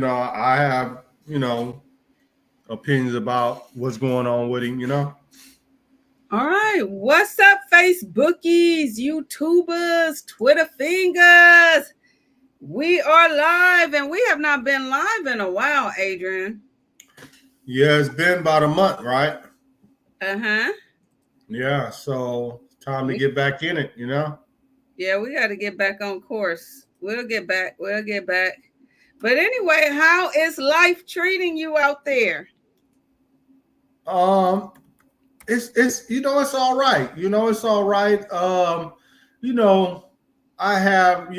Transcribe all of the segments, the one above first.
I have, opinions about what's going on with him. All right. What's up, Facebookies, YouTubers, Twitter fingers? We are live and we have not been live in a while, Adrian. Yeah, it's been about a month, right? Uh-huh. Yeah, so time to We get back in it. yeah, we got to get back on course. We'll get back. We'll get back. But anyway, how is life treating you out there? Um, it's all right. It's all right. You know, I have, a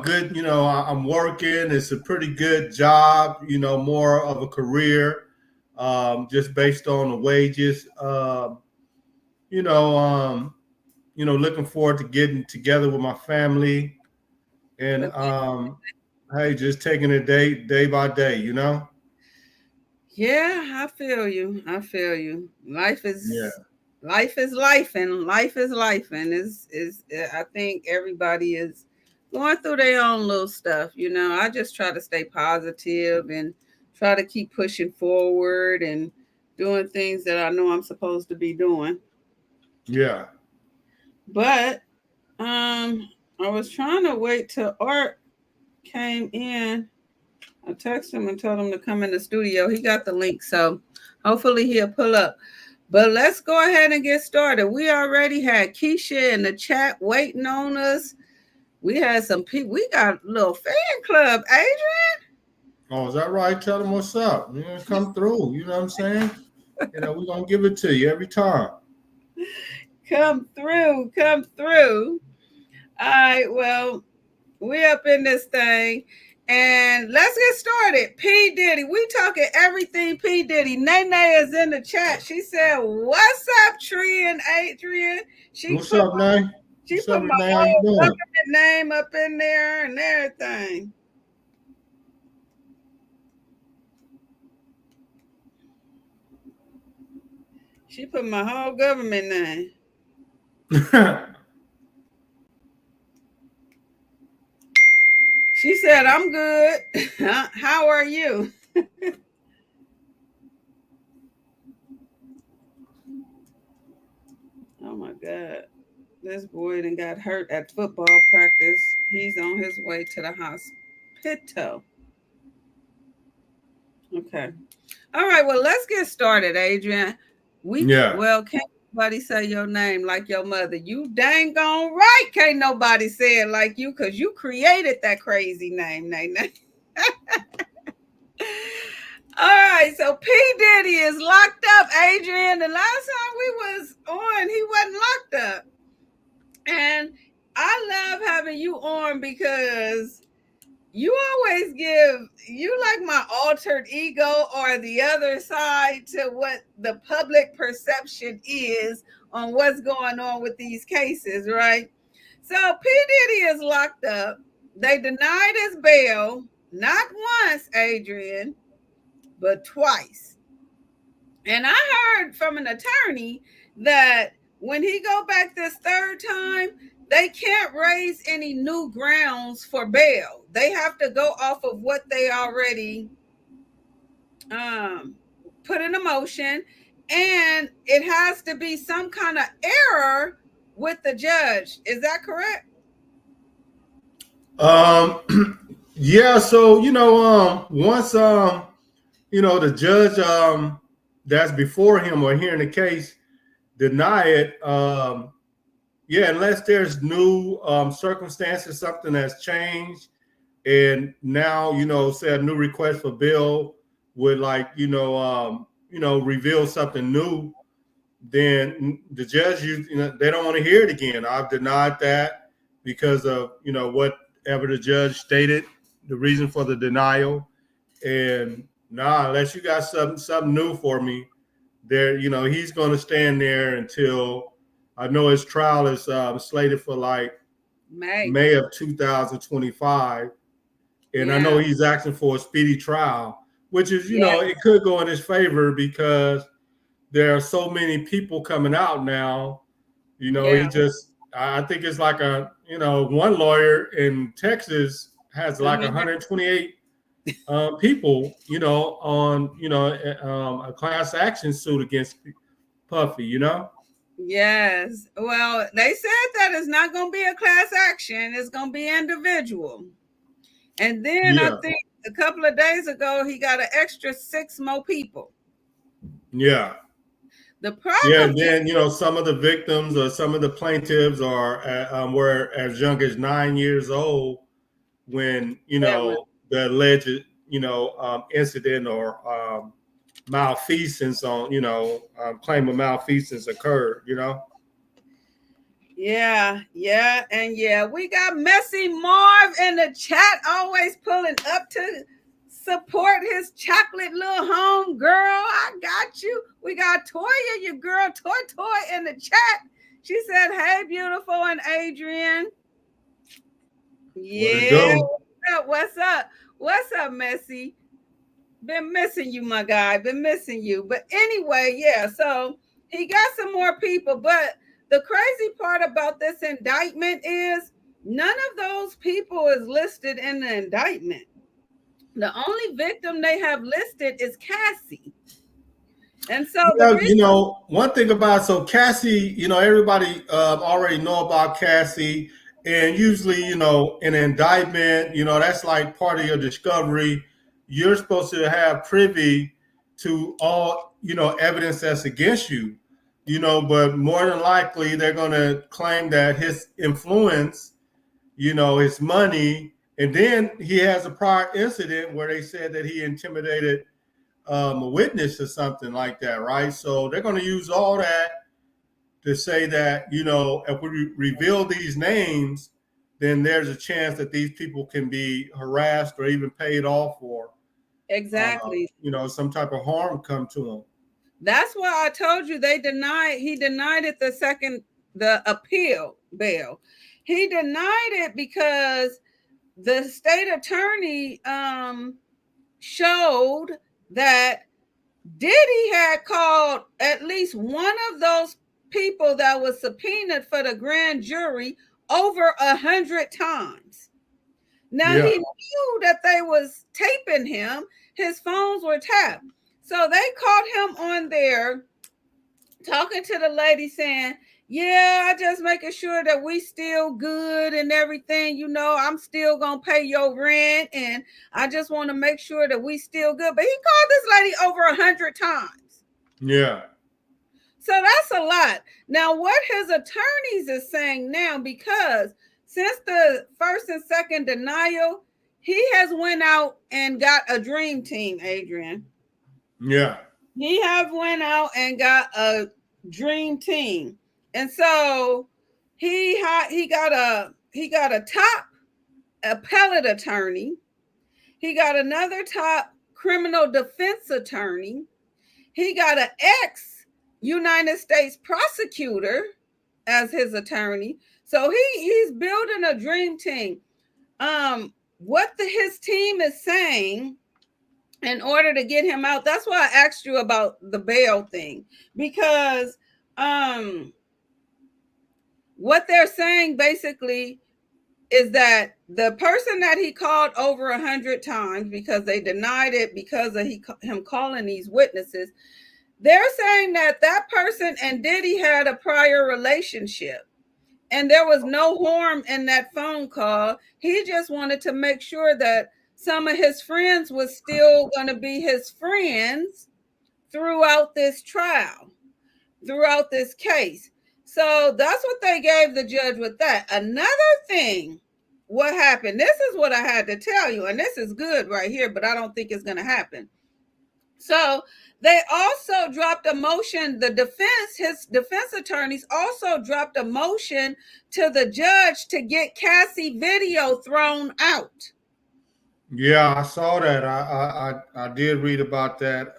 good, I'm working. It's a pretty good job, more of a career, just based on the wages. You know, um, looking forward to getting together with my family and With my- hey, just taking it day by day. Yeah, I feel you. I feel you. Yeah. Life and life is life and is I think everybody is going through their own little stuff. I just try to stay positive and try to keep pushing forward and doing things that I know I'm supposed to be doing. Yeah. But I was trying to wait till Art came in. I texted him and told him to come in the studio. He got the link, so hopefully he'll pull up. But let's go ahead and get started. We already had Keisha in the chat waiting on us. We had some people. We got a little fan club, Adrian. Oh, is that right? Tell them what's up. Come through. You know what I'm saying? We're gonna give it to you every time. Come through, come through. All right, well, we up in this thing. And let's get started. P. Diddy. We talking everything P. Diddy. Nene is in the chat. She said, "What's up, Tree and Adrian?" She What's put up, man? she What's put up, my man? How you whole doing? government name up in there and everything. She put my whole government name. She said, "I'm good. How are you?" Oh my God. This boy done got hurt at football practice. He's on his way to the hospital. Okay. All right. Well, let's get started, Adrian. Yeah. Can't nobody say your name like your mother. You dang on right. Can't nobody say it like you because you created that crazy name, Name. All right, so P. Diddy is locked up, Adrian. The last time we was on, he wasn't locked up. And I love having you on because you always you like my altered ego or the other side to what the public perception is on what's going on with these cases, right? So P. Diddy is locked up. They denied his bail, not once, Adrian, but twice. And I heard from an attorney that when he go back this third time, they can't raise any new grounds for bail. They have to go off of what they already um, put in a motion, and it has to be some kind of error with the judge. Is that correct? Yeah. So once the judge that's before him or hearing the case deny it. Yeah, unless there's new circumstances, something has changed, and now say a new request for bail would reveal something new, then the judge they don't want to hear it again. I've denied that because of whatever the judge stated, the reason for the denial, and unless you got something new for me, there he's going to stand there until I know his trial is slated for like May of 2025, and I know Yeah. he's asking for a speedy trial, which is Yeah. it could go in his favor because there are so many people coming out now. He Yeah. just I think it's like one lawyer in Texas has like 128 people, on a class action suit against Puffy. Yes. Well, they said that it's not going to be a class action. It's going to be individual. And then I Yeah. think a couple of days ago, he got an extra 6 more people. Yeah. The problem. Yeah, and then some of the victims or some of the plaintiffs were as young as 9 years old when the alleged incident or malfeasance claim of malfeasance occurred. Yeah, and we got Messy Marv in the chat, always pulling up to support his chocolate little home girl. I got you. We got Toya, your girl Toy in the chat. She said, "Hey, beautiful," and Adrian. Yeah, what's up? What's up, Messy? Been missing you, my guy. Been missing you. But anyway, yeah. So he got some more people, but the crazy part about this indictment is none of those people is listed in the indictment. The only victim they have listed is Cassie. And so one thing about Cassie, everybody already know about Cassie, and usually, in an indictment, that's like part of your discovery. You're supposed to have privy to all, evidence that's against you, but more than likely they're going to claim that his influence, his money, and then he has a prior incident where they said that he intimidated a witness or something like that, right? So they're going to use all that to say that, if we reveal these names, then there's a chance that these people can be harassed or even paid off, or exactly, some type of harm come to them. That's why I told you he denied it the appeal bail. He denied it because the state attorney showed that Diddy had called at least one of those people that was subpoenaed for the grand jury over 100 times. Now, he knew that they was taping him. His phones were tapped. So they caught him on there talking to the lady saying, yeah, I just making sure that we still good and everything. I'm still going to pay your rent. And I just want to make sure that we still good. But he called this lady over 100 times. Yeah. So that's a lot. Now, what his attorneys is saying now, because since the first and second denial, he has went out and got a dream team, Adrian. Yeah. He have went out and got a dream team. And so he got a top appellate attorney. He got another top criminal defense attorney. He got an ex-United States prosecutor as his attorney. So he's building a dream team. What his team is saying in order to get him out, that's why I asked you about the bail thing, because what they're saying basically is that the person that he called over 100 times, because they denied it because of him calling these witnesses, they're saying that person and Diddy had a prior relationship and there was no harm in that phone call. He just wanted to make sure that some of his friends was still going to be his friends throughout this trial, throughout this case. So that's what they gave the judge with that. Another thing, what happened, this is what I had to tell you, and this is good right here, but I don't think it's going to happen. So they also dropped a motion, his defense attorneys also dropped a motion to the judge to get Cassie video thrown out. Yeah, I saw that. I did read about that.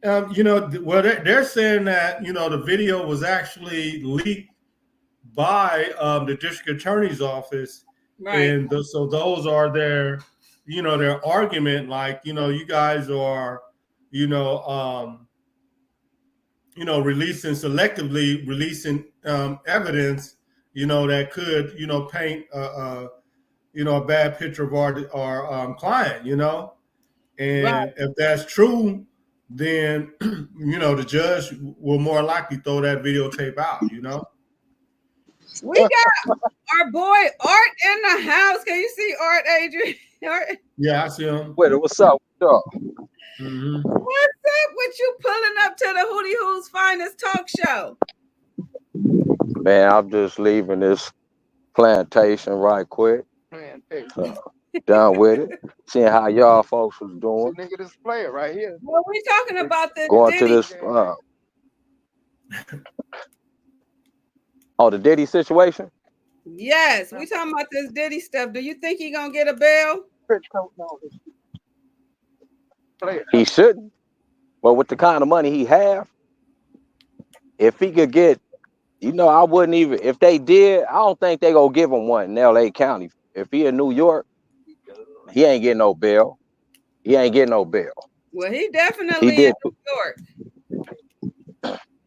They're saying that the video was actually leaked by the district attorney's office, right? And so those are their argument. Like you guys are selectively releasing evidence that could paint a bad picture of our client, and Right. if that's true, then the judge will more likely throw that videotape out. We got our boy Art in the house. Can you see Art, Adrian? Art? Yeah, I see him. Wait, what's up? What's up? Mm-hmm. What's up with you pulling up to the Hoodie Hoo's Finest talk show? Man, I'm just leaving this plantation right quick. Done with it. Seeing how y'all folks was doing. Nigga, this player right here. Well, we talking about this Going to Diddy. this the Diddy situation? Yes, we talking about this Diddy stuff. Do you think he gonna get a bail? He shouldn't. But with the kind of money he have, if he could get, I wouldn't even, if they did, I don't think they gonna give him one in LA County. If he in New York, he ain't getting no bail. He ain't getting no bail. Well, he definitely He did. in New York.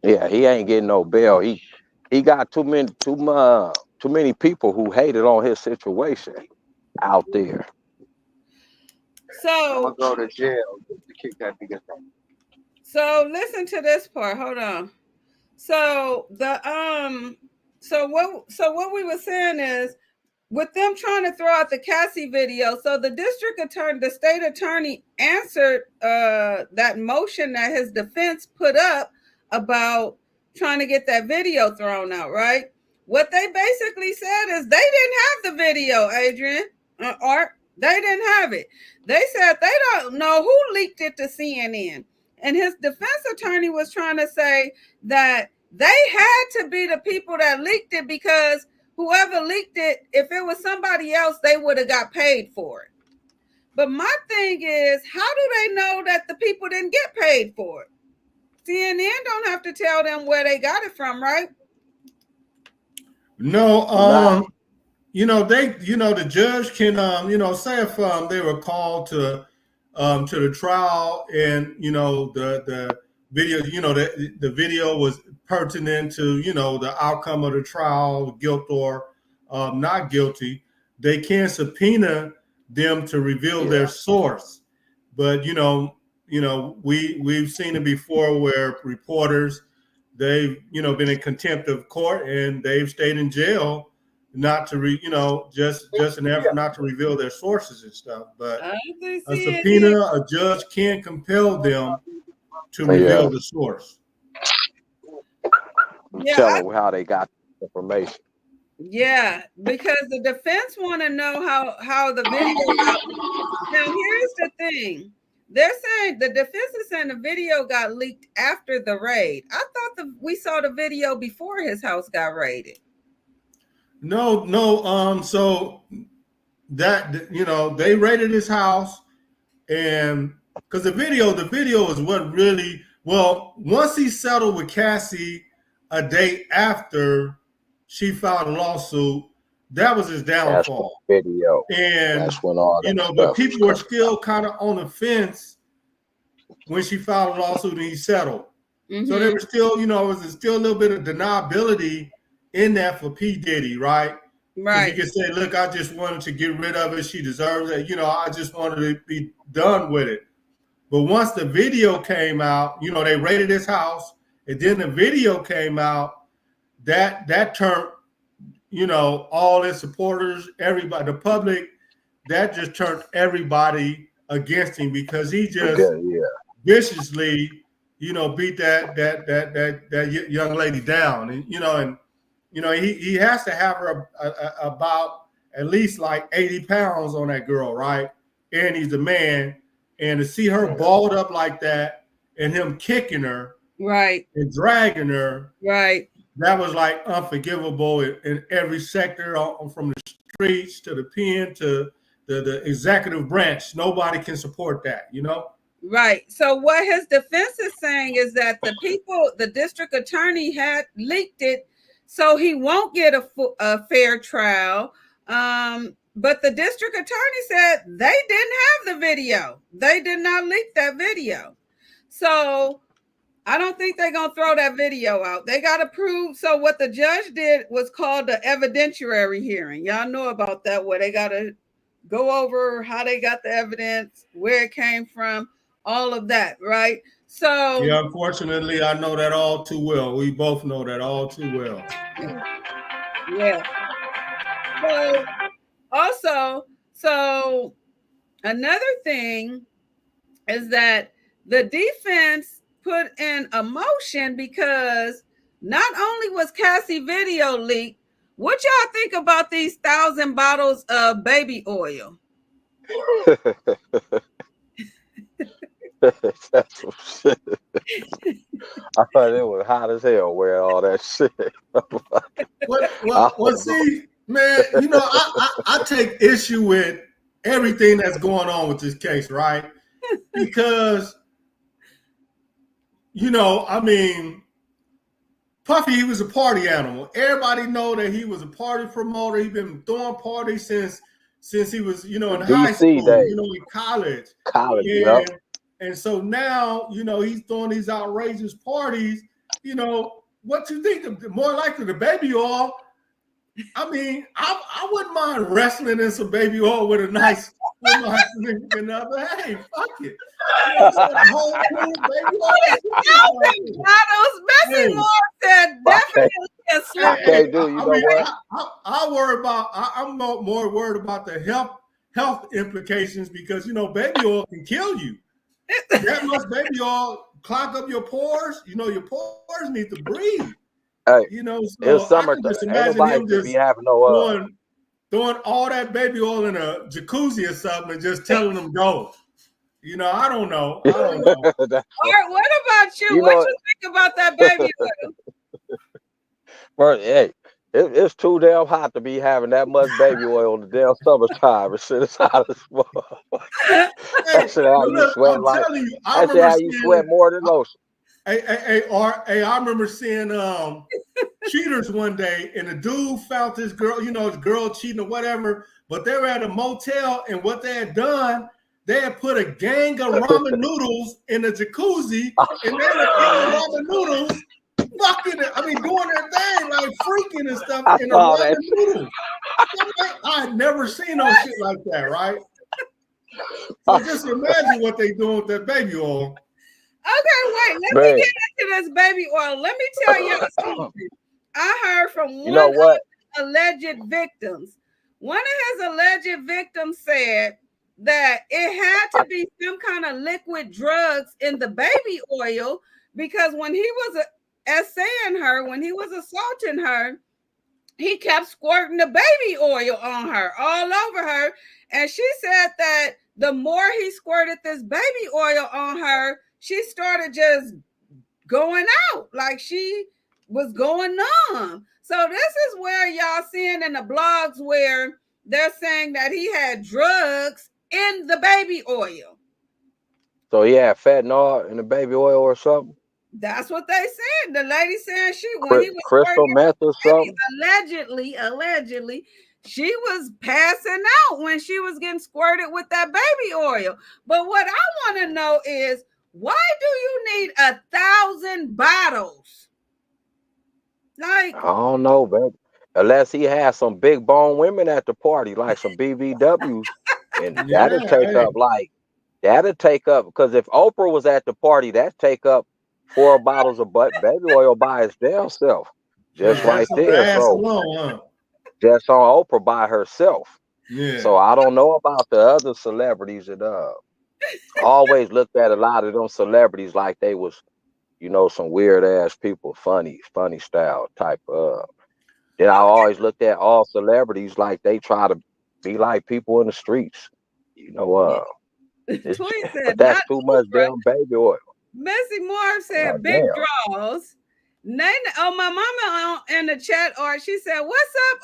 Yeah, he ain't getting no bail. He got too many people who hated on his situation out there. So I'm gonna go to jail to kick that nigga out. So listen to this part. Hold on. So what we were saying is, with them trying to throw out the Cassie video, so the state attorney answered that motion that his defense put up about trying to get that video thrown out, right? What they basically said is they didn't have the video, Adrian, Art. They didn't have it. They said they don't know who leaked it to CNN. And his defense attorney was trying to say that they had to be the people that leaked it, because whoever leaked it, if it was somebody else, they would have got paid for it. But my thing is, how do they know that the people didn't get paid for it? CNN don't have to tell them where they got it from, right? No, the judge can, say if they were called to the trial, and the video, the video was pertinent to the outcome of the trial, guilt or not guilty, they can subpoena them to reveal their source. But we've seen it before where reporters, they've been in contempt of court, and they've stayed in jail not to just an effort not to reveal their sources and stuff. But a subpoena, a judge can compel them to reveal the source. Tell them how they got the information. Yeah, because the defense want to know how the video got. Now, here's the thing. They're saying, the defense is saying the video got leaked after the raid. I thought we saw the video before his house got raided. No. So that, they raided his house, and because the video is what really, once he settled with Cassie a day after she filed a lawsuit, that was his downfall. That's video. And that's when all that but people were still kind of on the fence when she filed a lawsuit and he settled. Mm-hmm. So there was still, was still a little bit of deniability in that for P. Diddy, right? Right. You can say, look, I just wanted to get rid of it. She deserves it. I just wanted to be done with it. But once the video came out, they raided his house, and then the video came out, that turned, all his supporters, everybody, the public, that just turned everybody against him, because he just viciously, beat that young lady down. And, he has to have her about at least like 80 pounds on that girl, right? And he's a man. And to see her balled up like that, and him kicking her, right, and dragging her, right, that was like unforgivable in every sector, from the streets to the pen to the executive branch. Nobody can support that, Right. So what his defense is saying is that the district attorney had leaked it, so he won't get a fair trial. But the district attorney said they didn't have the video. They did not leak that video. So I don't think they're gonna throw that video out. They got to prove. So what the judge did was called the evidentiary hearing. Y'all know about that, where they got to go over how they got the evidence, where it came from, all of that, right? So yeah, unfortunately, I know that all too well. We both know that all too well. yeah. So another thing is that the defense put in a motion because not only was Cassie video leaked, what y'all think about these 1,000 bottles of baby oil? That's some shit. I thought it was hot as hell wearing all that shit. Well, see, man, you know, I take issue with everything that's going on with this case, right? Because, you know, I mean, Puffy, he was a party animal. Everybody know that he was a party promoter. He's been throwing parties since he was, you know, in high school, days. you know, in college. Yeah. And so now, you know, he's throwing these outrageous parties. You know, what you think? More likely the baby oil. I mean, I wouldn't mind wrestling in some baby oil with a nice significant other. Hey, fuck it. You know what I'm saying? Whole crew, baby oil. Messy Moore said definitely a slip. Okay, dude, you know what? I worry about. I'm more worried about the health implications because you know baby oil can kill you. That much baby oil clog up your pores. You know your pores need to breathe. Hey, you know, so it's I can summertime. just imagine him just be having no throwing all that baby oil in a jacuzzi or something and just telling them go. You know, I don't know. Art, what about you? What you think about that baby oil? Well, hey, it's too damn hot to be having that much baby oil in the damn summertime. It's hot as fuck. That's how you sweat like. That's how you sweat more than lotion. Hey, I remember seeing cheaters one day, and the dude found this girl, you know, this girl cheating or whatever, but they were at a motel, and what they had done, they had put a gang of ramen noodles in a jacuzzi, and they were eating ramen noodles, fucking it. I mean, doing their thing, like freaking and stuff in a ramen noodle. I had never seen no shit like that, right? So just imagine what they doing with that baby oil. Okay, wait. Let me get into this baby oil. Let me tell you something. I heard from one of the alleged victims. One of his alleged victims said that it had to be some kind of liquid drugs in the baby oil because when he was essaying her, when he was assaulting her, he kept squirting the baby oil on her, all over her. And she said that the more he squirted this baby oil on her, she started just going out like she was going numb. So this is where y'all seeing in the blogs where they're saying that he had drugs in the baby oil. So he had fentanyl in the baby oil or something? That's what they said. The lady said when he was crystal meth or something. Allegedly, she was passing out when she was getting squirted with that baby oil. But what I want to know is, why do you need 1,000 bottles? Like, I don't know, baby. Unless he has some big bone women at the party, like some BBWs, and that'll take up because if Oprah was at the party, that'd take up 4 bottles of baby oil by its damn self. Just right there. So alone, just on Oprah by herself. Yeah. So I don't know about the other celebrities that always looked at a lot of them celebrities like they was, you know, some weird ass people, funny style type. Then I always looked at all celebrities like they try to be like people in the streets. You know, but that's too much damn baby oil. Messy Moore said big draws. Nana, my mama in the chat, Art, she said, "What's up,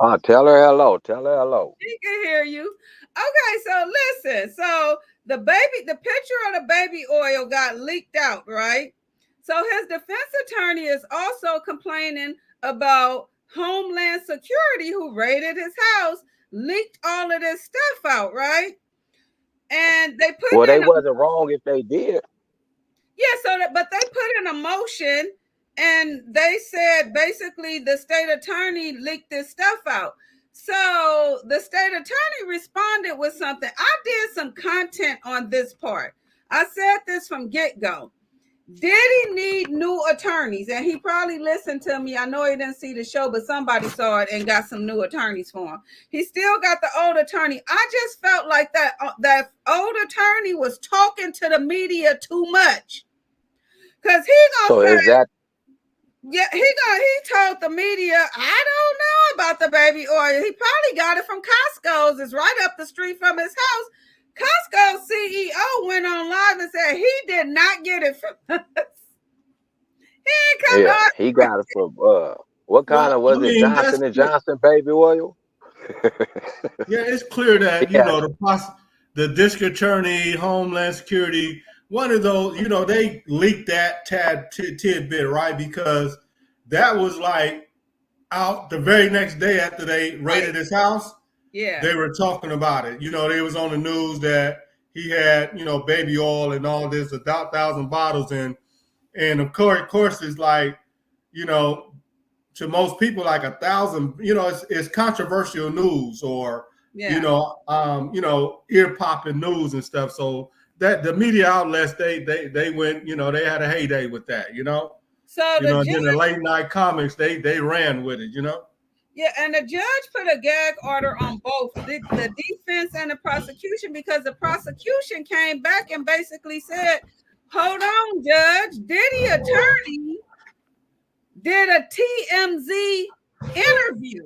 Art?" Tell her hello. Tell her hello. She can hear you. Okay, so listen. So the picture of the baby oil got leaked out, right? So his defense attorney is also complaining about Homeland Security, who raided his house, leaked all of this stuff out, right? And they put they wasn't wrong if they did. Yeah, but they put in a motion and they said basically the state attorney leaked this stuff out. So the state attorney responded with something. I did some content on this part. I said this from get-go. Diddy need new attorneys, and he probably listened to me. I know he didn't see the show, but somebody saw it and got some new attorneys for him. He still got the old attorney. I just felt like that old attorney was talking to the media too much. Cause he gonna say, is that? Yeah, he told the media, I don't know about the baby oil. He probably got it from Costco's. It's right up the street from his house. Costco's CEO went on live and said he did not get it from us. He ain't come Yeah, he got it from what kind of was it? Johnson and Johnson baby oil. Yeah, it's clear that Yeah. The district attorney, Homeland Security, one of those, they leaked that tidbit, right? Because that was like out the very next day after they raided his house. Yeah, they were talking about it. They was on the news that he had, baby oil and all this, 1,000 bottles, and of course, it's like, to most people, like 1,000, it's controversial news or ear popping news and stuff. So that the media outlets they went, they had a heyday with that, So then the late night comics they ran with it, Yeah, and the judge put a gag order on both the defense and the prosecution, because the prosecution came back and basically said, hold on, Judge, Diddy attorney did a TMZ interview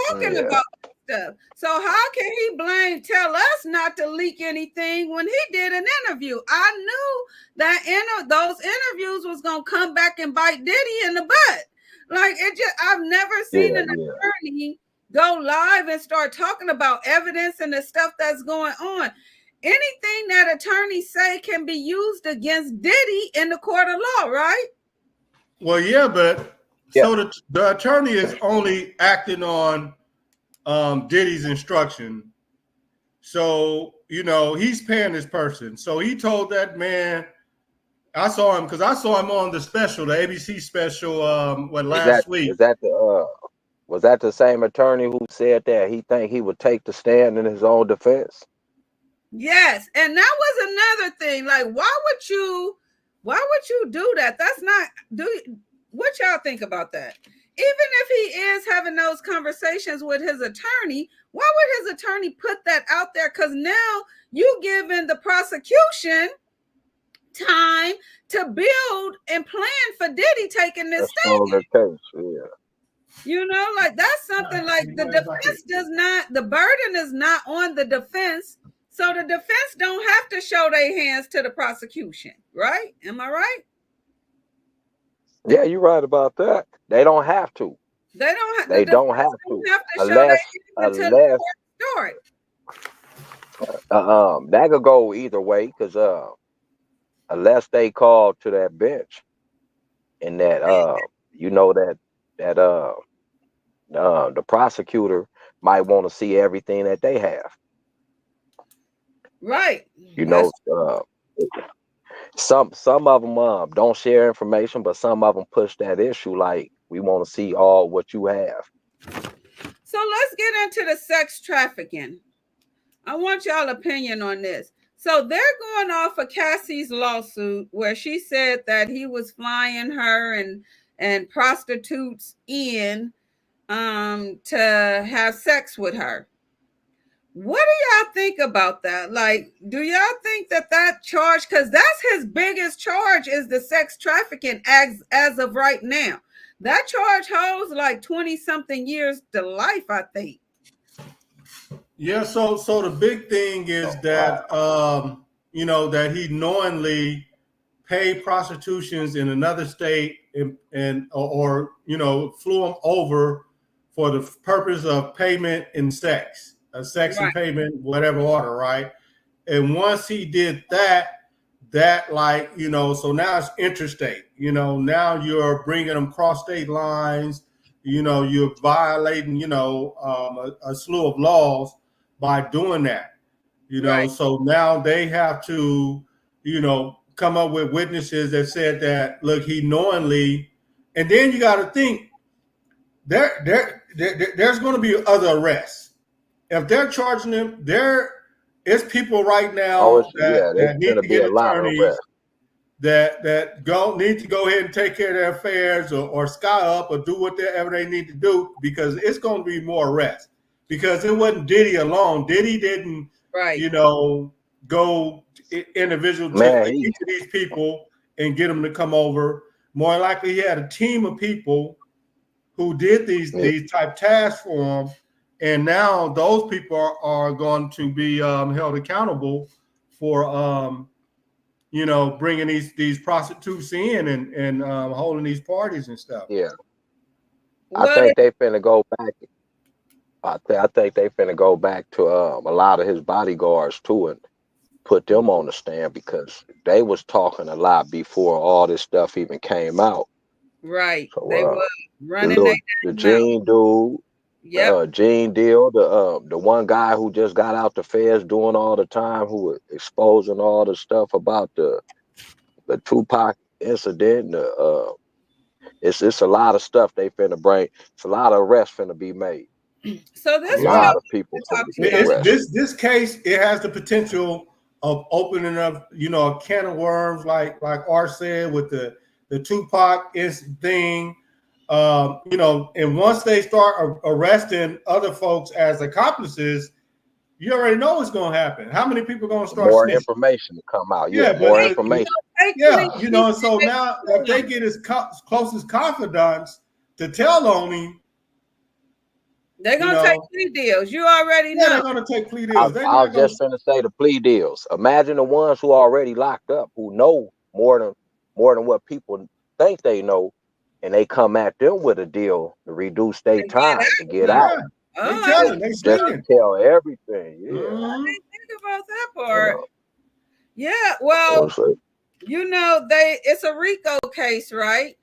talking about stuff. So how can he tell us not to leak anything when he did an interview? I knew that those interviews was going to come back and bite Diddy in the butt. Like, I've never seen an attorney go live and start talking about evidence and the stuff that's going on. Anything that attorneys say can be used against Diddy in the court of law, right? Well, yeah, but so the attorney is only acting on Diddy's instruction. So, he's paying this person. So he told that man, I saw him on the special, the ABC special, last week. Was that the same attorney who said that he think he would take the stand in his own defense? Yes, and that was another thing. Like, why would you do that? That's not what y'all think about that? Even if he is having those conversations with his attorney, why would his attorney put that out there? Because now you giving the prosecution time to build and plan for Diddy taking this stand. Like that's something like the defense does not, the burden is not on the defense. So the defense don't have to show their hands to the prosecution, right? Am I right? Yeah, you're right about that. They don't have to. They don't have to. Unless that could go either way, because unless they call to that bench and that the prosecutor might want to see everything that they have. Right. Some of them don't share information, but some of them push that issue like, we want to see all what you have. So let's get into the sex trafficking. I want y'all opinion on this. So they're going off of Cassie's lawsuit where she said that he was flying her and prostitutes in to have sex with her. What do y'all think about that? Like, do y'all think that charge, because that's his biggest charge, is the sex trafficking as of right now? That charge holds like 20-something years to life, I think. Yeah, so the big thing is that that he knowingly paid prostitutions in another state or flew them over for the purpose of payment and sex. Sex and payment, whatever order, right? And once he did that so now it's interstate. Now you're bringing them cross state lines. You're violating, a slew of laws by doing that. So now they have to, come up with witnesses that said that, look, he knowingly, and then you got to think there's going to be other arrests. If they're charging him, it's people right Oh, now there's that need gonna to be get a lot of attorneys arrests. that need to go ahead and take care of their affairs or sky up or do whatever they need to do, because it's going to be more arrests. Because it wasn't Diddy alone. Diddy didn't, Right. go individual to Man, each of these people and get them to come over. More likely, he had a team of people who did these type tasks for him, and now those people are going to be held accountable for bringing these prostitutes in and holding these parties and stuff. yeah. I think they finna go back. I think they finna go back to a lot of his bodyguards too, and put them on the stand, because they was talking a lot before all this stuff even came out. Right. So They were running the Gene dude, Yep. Gene Deal, the one guy who just got out the feds doing all the time, who was exposing all the stuff about the Tupac incident. It's a lot of stuff they finna bring. It's a lot of arrests finna be made. So this A lot of people finna talk to get y'all. arrested. This case, it has the potential of opening up, a can of worms, like R said, with the Tupac thing. And once they start arresting other folks as accomplices, you already know what's going to happen. How many people are going to start More snitching? information to come out. Yeah, More but information. yeah, so now if they get his closest confidants to tell on him, they're gonna take plea deals. You already know. they're gonna take plea deals. I was just gonna say the plea deals. Imagine the ones who are already locked up, who know more than what people think they know, and they come at them with a deal to reduce their time to get out. They telling, they Just speaking. to tell everything. Yeah. I didn't think about that part. Yeah, well, it's a RICO case, right?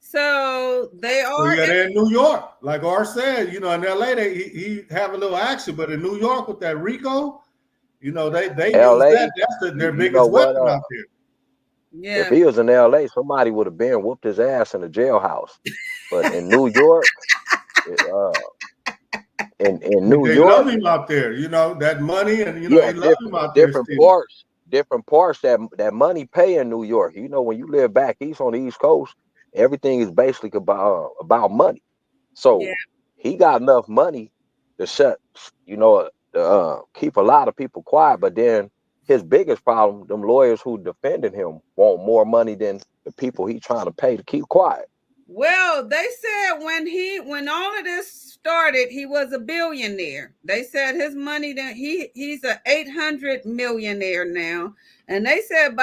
So they are. Well, yeah, they're in New York, like R said. In LA, he have a little action, but in New York with that RICO, they use that. That's their biggest weapon out there. Yeah. If he was in LA, somebody would have been whooped his ass in the jailhouse. But in New York, in New they York, love him out there. That money, and they love him out there. Different parts that money pay in New York. When you live back east on the East Coast, everything is basically about money. So he got enough money to keep a lot of people quiet. But then his biggest problem, them lawyers who defended him want more money than the people he trying to pay to keep quiet. Well, they said when all of this started, he was a billionaire. They said his money that he's a 800 millionaire now. And they said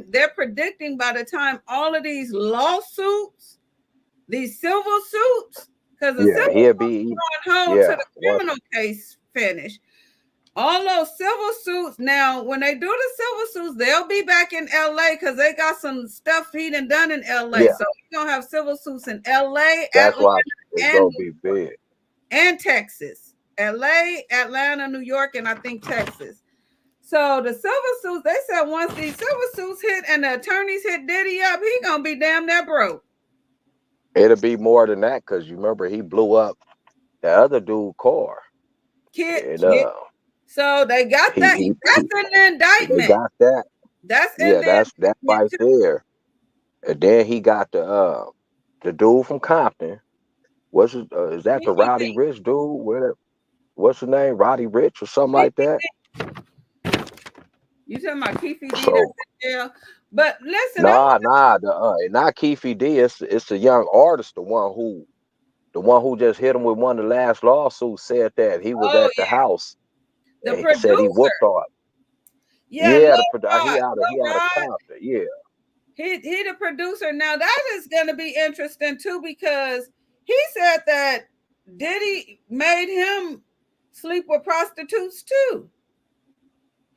they're predicting by the time all of these lawsuits, these civil suits, because the civil suits are on hold to the criminal case finish. All those civil suits, now when they do the civil suits, they'll be back in LA because they got some stuff he done in LA. So we're gonna have civil suits in LA, that's why it's gonna be big. And Texas. LA, Atlanta, New York, and I think Texas. So the civil suits, they said once these civil suits hit and the attorneys hit Diddy up, he gonna be damn near broke. It'll be more than that, because you remember he blew up the other dude car. So they got that. That's in the indictment. They got that. That's in that's right there. And then he got the dude from Compton. Is that the Roddy Rich dude? What's his name? Roddy Rich or something like that? You talking about Keefe D? Yeah. But listen, not Keefe D. It's a young artist, the one who just hit him with one of the last lawsuits, said that he was at the house. The he producer said he whooped on. He out of Compton. Yeah. He the producer. Now that is going to be interesting too, because he said that Diddy made him sleep with prostitutes too.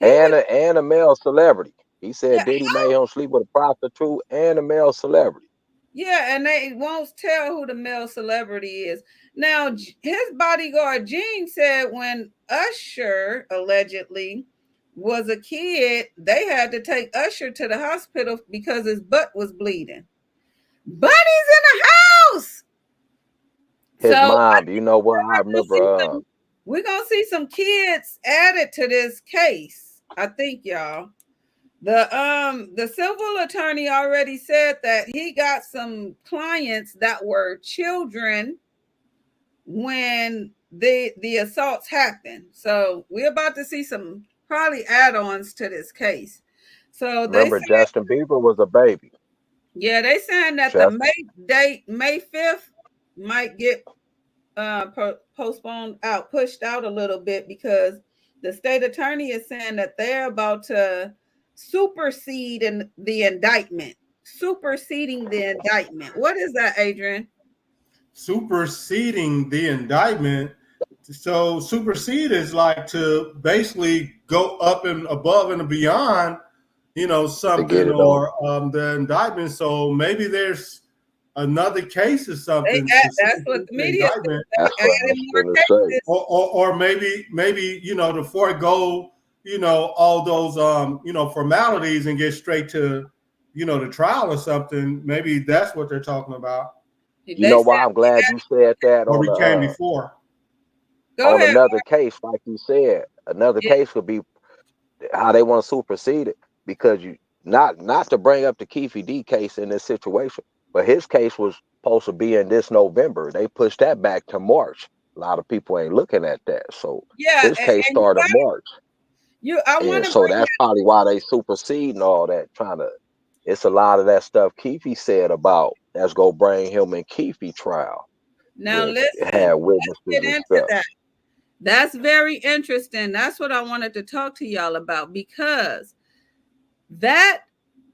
And a male celebrity. He said Diddy made him sleep with a prostitute and a male celebrity. Yeah, and they won't tell who the male celebrity is. Now, his bodyguard, Gene, said when Usher allegedly was a kid, they had to take Usher to the hospital because his butt was bleeding. Buddy's in the house. His mom, you know what? I remember. We're gonna see some kids added to this case. I think, y'all. The civil attorney already said that he got some clients that were children when the assaults happened. So we're about to see some probably add-ons to this case. So remember Justin Bieber was a baby. Yeah, they saying that the May 5th might get postponed out, pushed out a little bit, because the state attorney is saying that they're about to supersede the indictment. Superseding the indictment. What is that, Adrian? Superseding the indictment. So supersede is like to basically go up and above and beyond, you know, something, or the indictment. So maybe there's another case or something. That's what the media says. Or maybe, you know, to forego, you know, all those, you know, formalities and get straight to, you know, the trial or something. Maybe that's what they're talking about. You know why I'm glad you said that on we came before. On another case, like you said, another case would be how they want to supersede it, because you not to bring up the Keefe D case in this situation, but his case was supposed to be in this November. They pushed that back to March. A lot of people ain't looking at that. So his case started March. So that's probably why they superseding all that, it's a lot of that stuff Keefe said about that's gonna bring him in Keefe trial. Now listen, let's get into that. That's very interesting. That's what I wanted to talk to y'all about, because that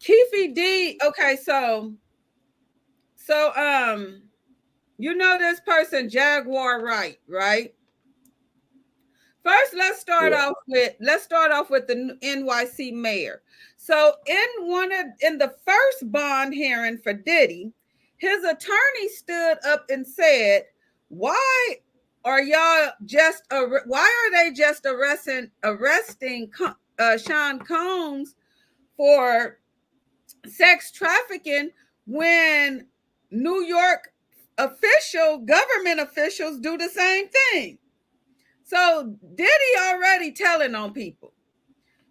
Keefe D. Okay, so you know this person, Jaguar Wright, right? First, let's start off with the NYC mayor. So in the first bond hearing for Diddy, his attorney stood up and said, why are they just arresting Sean Combs for sex trafficking when New York government officials do the same thing? So Diddy already telling on people,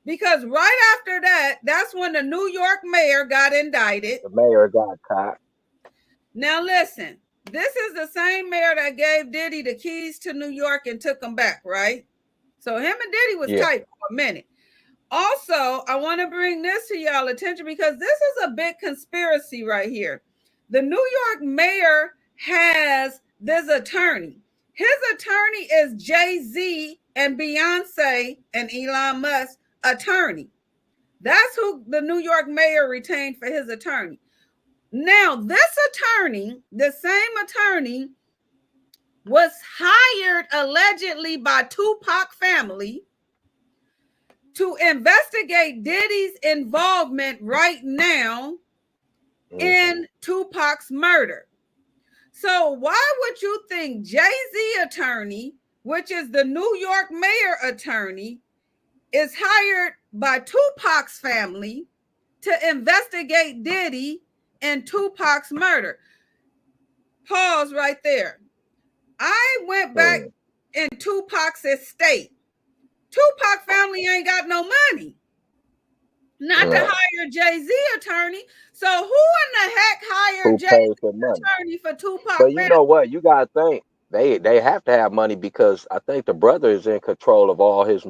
because right after that, that's when the New York mayor got indicted. The mayor got caught. Now listen, this is the same mayor that gave Diddy the keys to New York and took them back, right? So him and Diddy was tight for a minute. Also, I want to bring this to y'all attention, because this is a big conspiracy right here. The New York mayor has this attorney. His attorney is Jay-Z and Beyonce and Elon Musk's attorney. That's who the New York mayor retained for his attorney. Now, this attorney, the same attorney, was hired allegedly by Tupac family to investigate Diddy's involvement right now in Tupac's murder. So why would you think Jay-Z attorney, which is the New York mayor attorney, is hired by Tupac's family to investigate Diddy and Tupac's murder? Pause right there. I went back in Tupac's estate. Tupac family ain't got no money not to hire Jay-Z attorney. So who in the heck hired Jay-Z attorney for Tupac? But you know what? You gotta think they have to have money, because I think the brother is in control of all his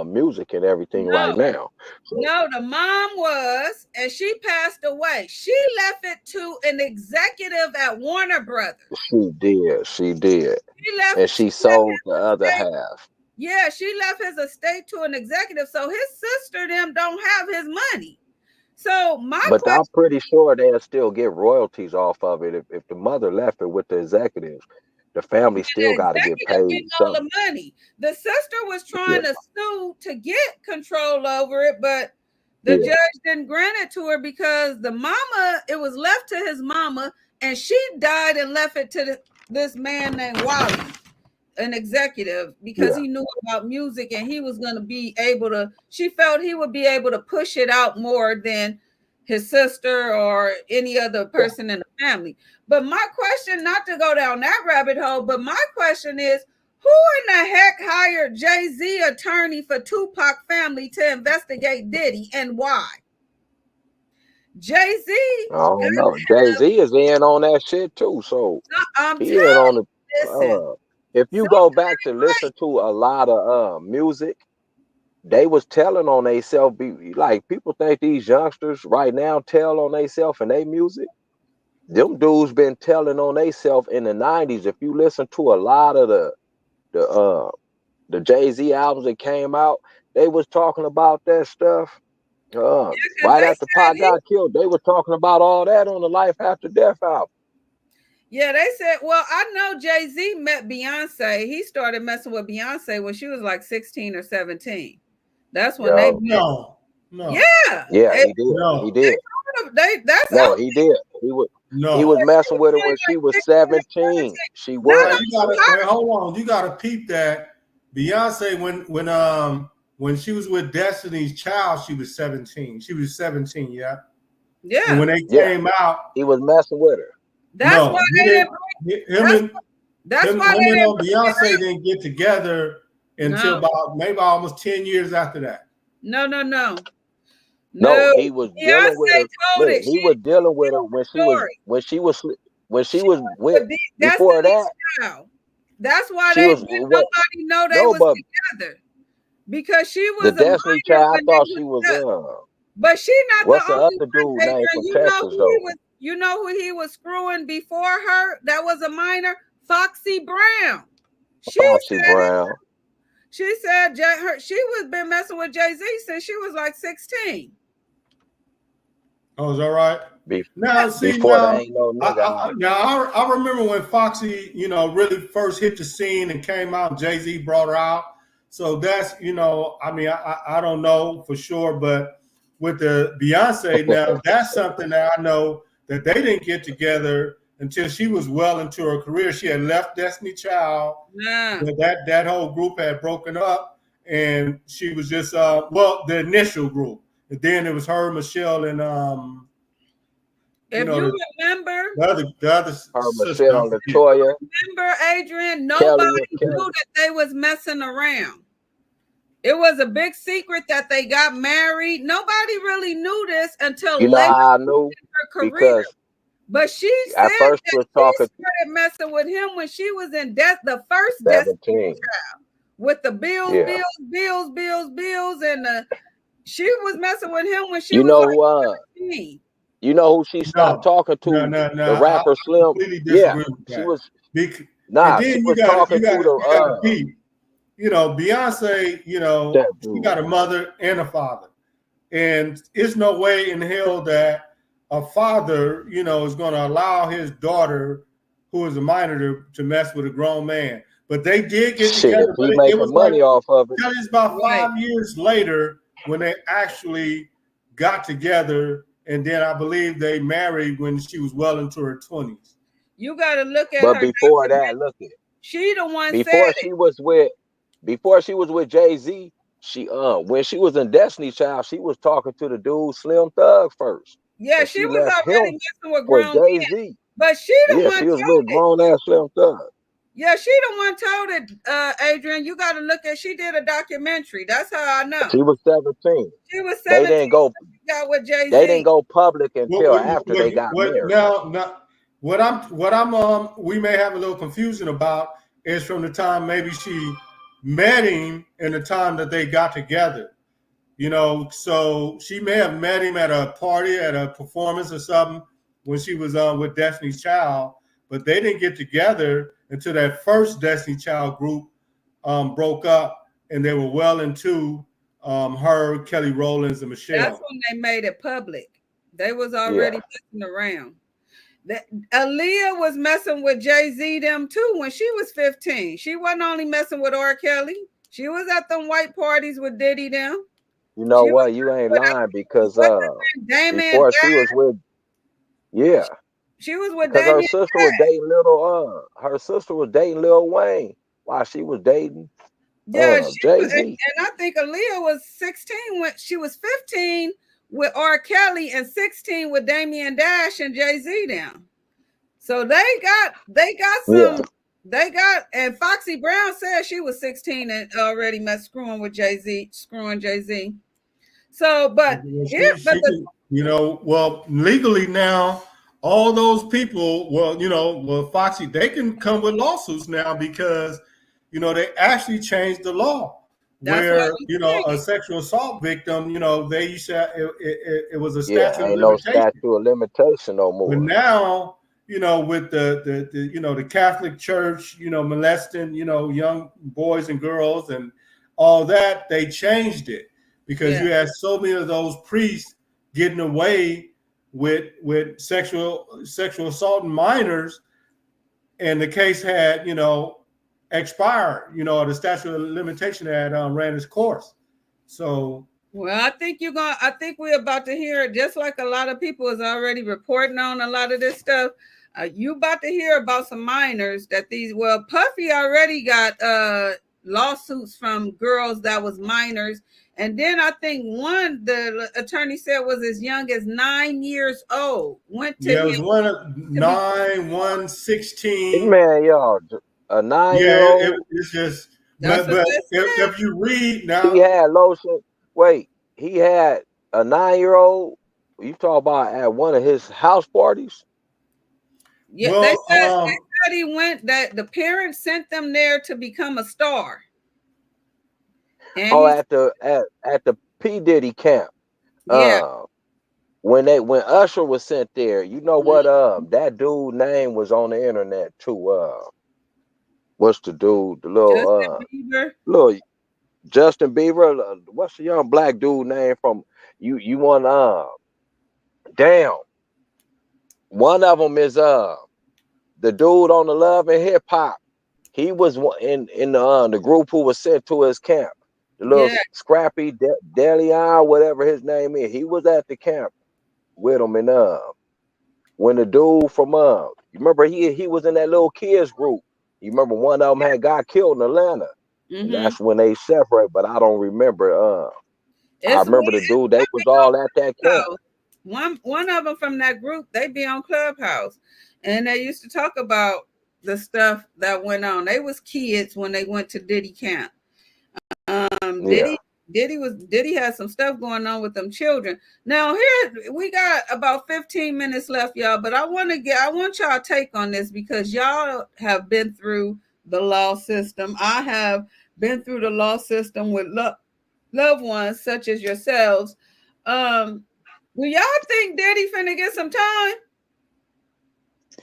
music and everything right now. So. No, the mom was, and she passed away. She left it to an executive at Warner Brothers. She did. She left, and she sold the other half. Yeah, she left his estate to an executive, so his sister them don't have his money. So but I'm pretty sure they'll still get royalties off of it if the mother left it with the executives. The family still got to get paid. All the money. The sister was trying to sue to get control over it, but the judge didn't grant it to her, because the mama, it was left to his mama, and she died and left it to this man named Wally. an executive because he knew about music and he was going to be able to, she felt he would be able to push it out more than his sister or any other person in the family. But my question, not to go down that rabbit hole, but my question is, who in the heck hired Jay-Z attorney for Tupac family to investigate Diddy and why? Jay-Z. I don't know. Jay-Z is in on that shit too. So I'm he telling in on you, listen. the if you go back to listen to a lot of music, they was telling on themselves. Like people think these youngsters right now tell on themselves and they music. Them dudes been telling on themselves in the 90s. If you listen to a lot of the Jay-Z albums that came out, they was talking about that stuff. Right after Pac got killed, they were talking about all that on the Life After Death album. Yeah, they said, well, I know Jay-Z met Beyonce. He started messing with Beyonce when she was like 16 or 17. That's when they met. No. Yeah. Yeah, he did. No. He did. That's No, he did. He was messing with her when she was 17. She was. Wait, hold on. You gotta peep that. Beyonce, when she was with Destiny's Child, she was 17. She was 17, yeah. Yeah. And when they came out, he was messing with her. That's why they didn't. That's why Beyonce didn't get together until about maybe almost 10 years after that. No, he was dealing with her. Look, he was dealing with her when she was with before that. That's why nobody know they was together. Because she was the Destiny Child. I thought she was but she not what's the the only other dude named from Texas though? You know who he was screwing before her? That was a minor, Foxy Brown. Foxy Brown. She said she was been messing with Jay-Z since she was like 16. Oh, is that right? Now, see, I remember when Foxy, really first hit the scene and came out, Jay-Z brought her out. So that's, I mean, I don't know for sure, but with the Beyonce now, that's something that I know that they didn't get together until she was well into her career. She had left Destiny Child. Yeah. That whole group had broken up, and she was just the initial group. And then it was her, Michelle, and if you remember the other Michelle, Latoya. Remember, Adrian, nobody knew that they was messing around. It was a big secret that they got married. Nobody really knew this until later I knew in her career. Because but she said that she started messing with him when she was in the first Destiny Child with the bills, and she was messing with him when she was 17. You know who she stopped talking to? The rapper Slim. Yeah, she was. She was talking to the. Beyonce, she got a mother and a father. And it's no way in hell that a father, is going to allow his daughter, who is a minor, to mess with a grown man. But they did get together. He making money off of it. That is about 5 years later when they actually got together. And then I believe they married when she was well into her 20s. You got to look at her. But before document. that, look at it. She the one Before she was with Jay-Z, she when she was in Destiny Child, she was talking to the dude Slim Thug first. Yeah, she was already messing with grown men. But she the one she was with grown ass Slim Thug. Yeah, she the one told it, Adrian. You got to look at. She did a documentary. That's how I know. She was 17. She was 17. They didn't go. Got with Jay-Z. They didn't go public until after they got married. Now, what I'm we may have a little confusion about is from the time maybe she met him and the time that they got together. So she may have met him at a party, at a performance or something when she was with Destiny's Child, but they didn't get together until that first Destiny Child group broke up, and they were well into her, Kelly Rowlands, and Michelle. That's when they made it public. They was already messing around. Aaliyah was messing with Jay-Z them too when she was 15. She wasn't only messing with R. Kelly. She was at them white parties with Diddy them. You know what? You ain't lying because before she was with she was with Damien. Her sister was dating Lil Wayne. while she was dating Yeah, she was, Jay-Z. and I think Aaliyah was 16 when she was 15 with R. Kelly and 16 with Damian Dash and Jay-Z down. So they got Yeah. some, and Foxy Brown said she was 16 and already screwing with Jay-Z, screwing Jay-Z. So, but here, but can, well, legally now, all those people, well, Foxy, they can come with lawsuits now because, they actually changed the law that's what I where, was a thinking. sexual assault victim, they used to, it was a Yeah, statute of ain't no limitation. statute of limitation no But more. now, with the Catholic Church, molesting, young boys and girls and all that, they changed it because you had so many of those priests getting away with sexual assault and minors, and the case had expired. The statute of limitation had ran its course. So. Well, I think we're about to hear it, just like a lot of people is already reporting on a lot of this stuff. You about to hear about some minors that Puffy already got lawsuits from girls that was minors. And then I think one, the attorney said, was as young as 9 years old. Went to Yeah, it was him. one of 9, 1, 16. Man, y'all, a 9-year-old. It's just, That's but what they said. if you read He now, had lotion. Wait, he had a 9-year-old. You talk about at one of his house parties? Yeah, they said he went, that the parents sent them there to become a star. And at the P. Diddy camp. Yeah. When Usher was sent there, you know what? That dude name was on the internet too. What's the dude? The little Justin Bieber. What's the young black dude name from you want? Damn. One of them is the dude on the Love and Hip Hop. He was in the group who was sent to his camp. The little Scrappy Delion, whatever his name is. He was at the camp with him, and when the dude from you remember he was in that little kids group. You remember one of them had got killed in Atlanta, and that's when they separate. But I don't remember. I remember the dude. They was all at that camp. One of them from that group, they be on Clubhouse, and they used to talk about the stuff that went on. They was kids when they went to Diddy camp. Diddy had some stuff going on with them children. Now here we got about 15 minutes left, y'all. But I want y'all take on this because y'all have been through the law system. I have been through the law system with loved ones such as yourselves. Do y'all think Diddy finna get some time?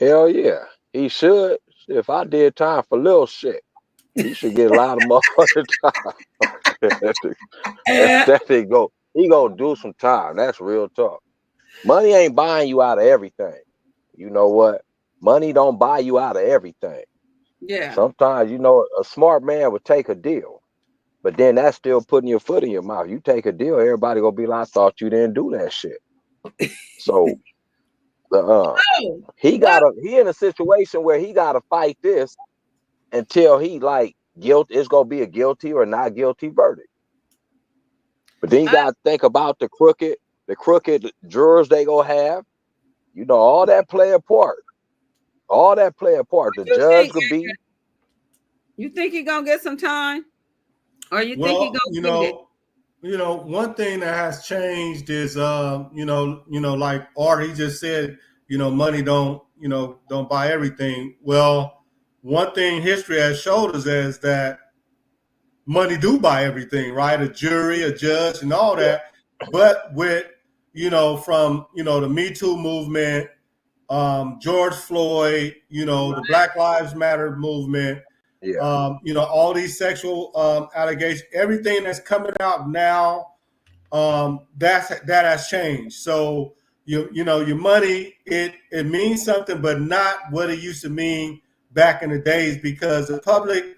Hell yeah, he should. If I did time for little shit, he should get a lot of motherfucking time. That thing go. He gonna do some time. That's real talk. Money ain't buying you out of everything. You know what? Money don't buy you out of everything. Yeah. Sometimes, a smart man would take a deal, but then that's still putting your foot in your mouth. You take a deal, everybody gonna be like, I thought you didn't do that shit. So he in a situation where he gotta fight this until he it's gonna be a guilty or not guilty verdict. But then you gotta think about the crooked jurors they gonna have. All that play a part. All that play a part. The judge could be. You think he gonna get some time, or you think he gonna get it? One thing that has changed is, like Artie just said, money don't buy everything. Well, one thing history has showed us is that money do buy everything, right? A jury, a judge, and all that. But with, from, the Me Too movement, George Floyd, the Black Lives Matter movement, all these sexual allegations, everything that's coming out now, that has changed. So your money, it means something, but not what it used to mean back in the days, because the public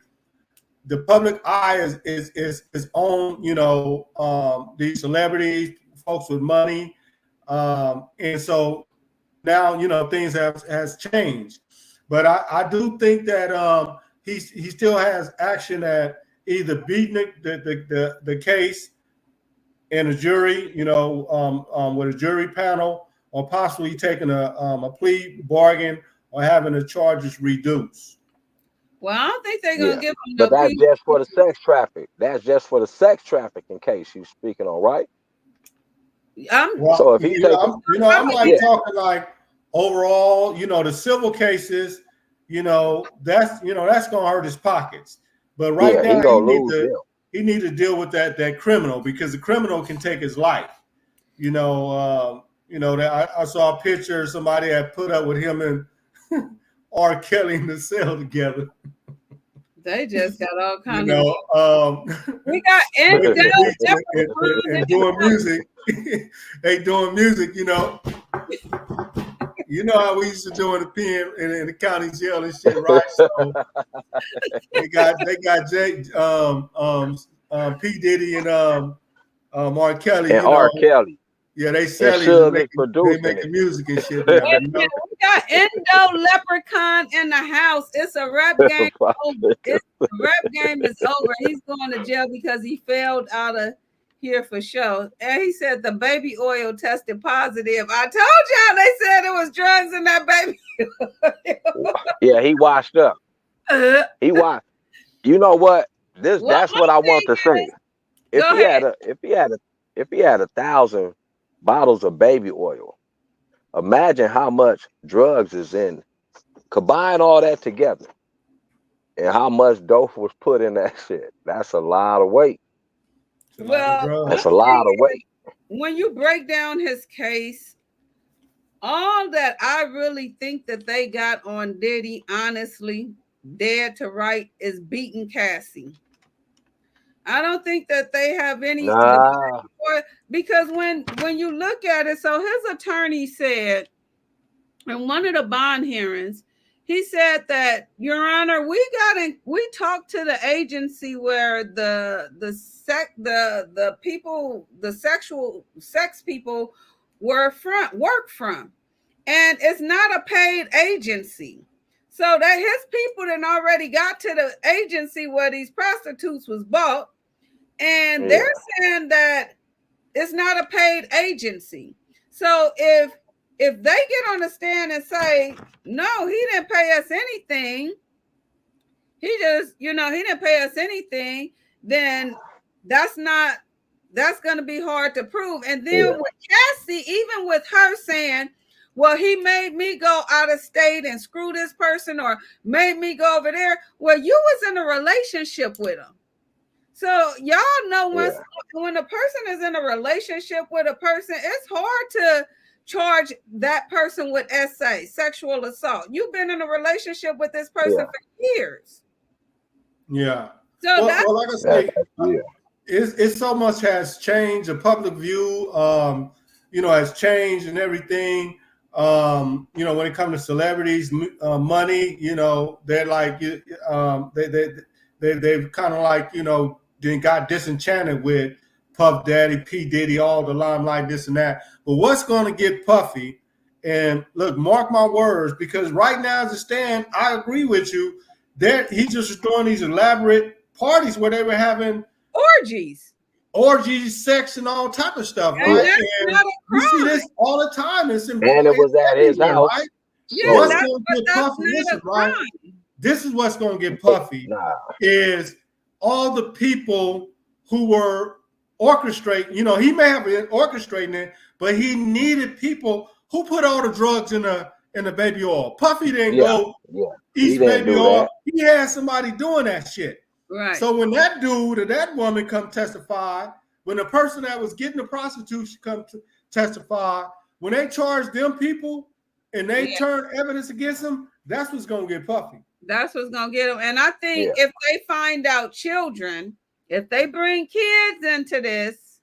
eye is on these celebrities, folks with money, and so now things has changed. But I do think that he still has action at either beating the case in a jury, with a jury panel, or possibly taking a plea bargain or having the charges reduced. Well, I don't think they're gonna give him but no that's peace. just for the sex traffic. That's just for the sex trafficking case you speaking on, right? Well, So if he take, I'm like talking like overall, the civil cases, that's gonna hurt his pockets. But right now he gonna lose them. he need to deal with that criminal, because the criminal can take his life. That I saw a picture somebody had put up with him and R. Kelly in the cell together. They just got all kinds we got and doing music. They doing music, You know how we used to do in the pen in the county jail and shit, right? So they got P. Diddy and R. Kelly. And R. Kelly. Yeah, they sell it. They making music and shit. Now, We got Endo Leprechaun in the house. It's a rap game. The rap game is over. He's going to jail because he failed out of here for show. And he said the baby oil tested positive. I told y'all they said it was drugs in that baby oil. Yeah, he washed up. He washed. You know what? That's what I want to say. If he had 1,000 bottles of baby oil, imagine how much drugs is in. Combine all that together, and how much dope was put in that shit. That's a lot of weight. Well, that's a lot of weight. When you break down his case, all that I really think that they got on Diddy, honestly, dead to right, is beating Cassie. I don't think that they have any because when you look at it, so his attorney said in one of the bond hearings, he said that, Your Honor, we talked to the agency where the sexual sex people work from, and it's not a paid agency. So that his people then already got to the agency where these prostitutes was bought, and they're saying that it's not a paid agency. So if they get on the stand and say, no, he didn't pay us anything, he didn't pay us anything, then that's going to be hard to prove. And then with Cassie, even with her saying, well, he made me go out of state and screw this person, or made me go over there. Well, you was in a relationship with him. So y'all know when a person is in a relationship with a person, it's hard to charge that person with SA, sexual assault. You've been in a relationship with this person for years. Yeah. So like I say, it's so much has changed. The public view, has changed and everything. When it comes to celebrities, money, they're like, they've kind of like, then got disenchanted with Puff Daddy, P. Diddy, all the limelight, this and that. But what's going to get Puffy? And look, mark my words, because right now as it stands, I agree with you that he just was doing these elaborate parties where they were having orgies, sex, and all type of stuff, and right? And you see this all the time. It's important. And it was at his house, right? Yeah, what's going to get Puffy? Listen, right? This is what's going to get Puffy is all the people who were orchestrating. He may have been orchestrating it, but he needed people who put all the drugs in the baby oil. Puffy didn't go eat baby oil. He had somebody doing that shit. Right. So when that dude or that woman come testify, when the person that was getting the prostitution come to testify, when they charge them people and they turn evidence against them, that's what's going to get Puffy. That's what's going to get them. And I think if they find out children, if they bring kids into this,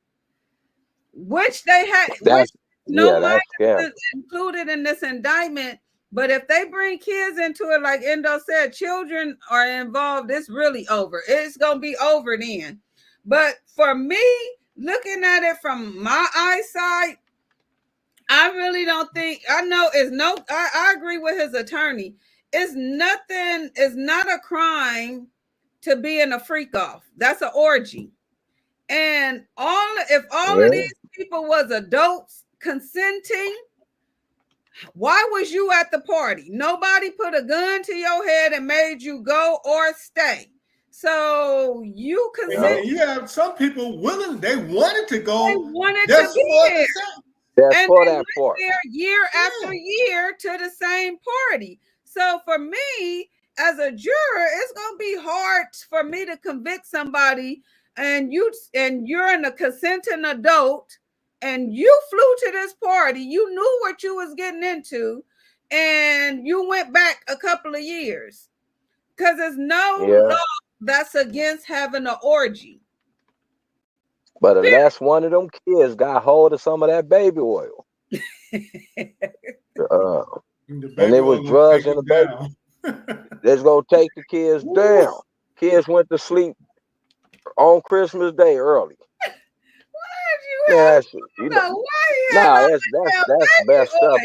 which they had, included in this indictment, but if they bring kids into it, like Endo said, children are involved, it's really over. It's going to be over then. But for me, looking at it from my eyesight, I really don't think, I agree with his attorney. it's nothing. It's not a crime to be in a freak off. That's an orgy. And if all of these people was adults consenting, why was you at the party? Nobody put a gun to your head and made you go or stay. So you consent. You have some people willing, they wanted to go. They wanted just to be there. That's and for they that went part. there year after year to the same party. So for me, as a juror, it's gonna be hard for me to convict somebody, and you're an a consenting adult, and you flew to this party, you knew what you was getting into, and you went back a couple of years. Because there's no law that's against having an orgy. But unless one of them kids got hold of some of that baby oil, and it was drugs in the baby, that's gonna take the kids down. Kids went to sleep on Christmas Day early. That's messed up.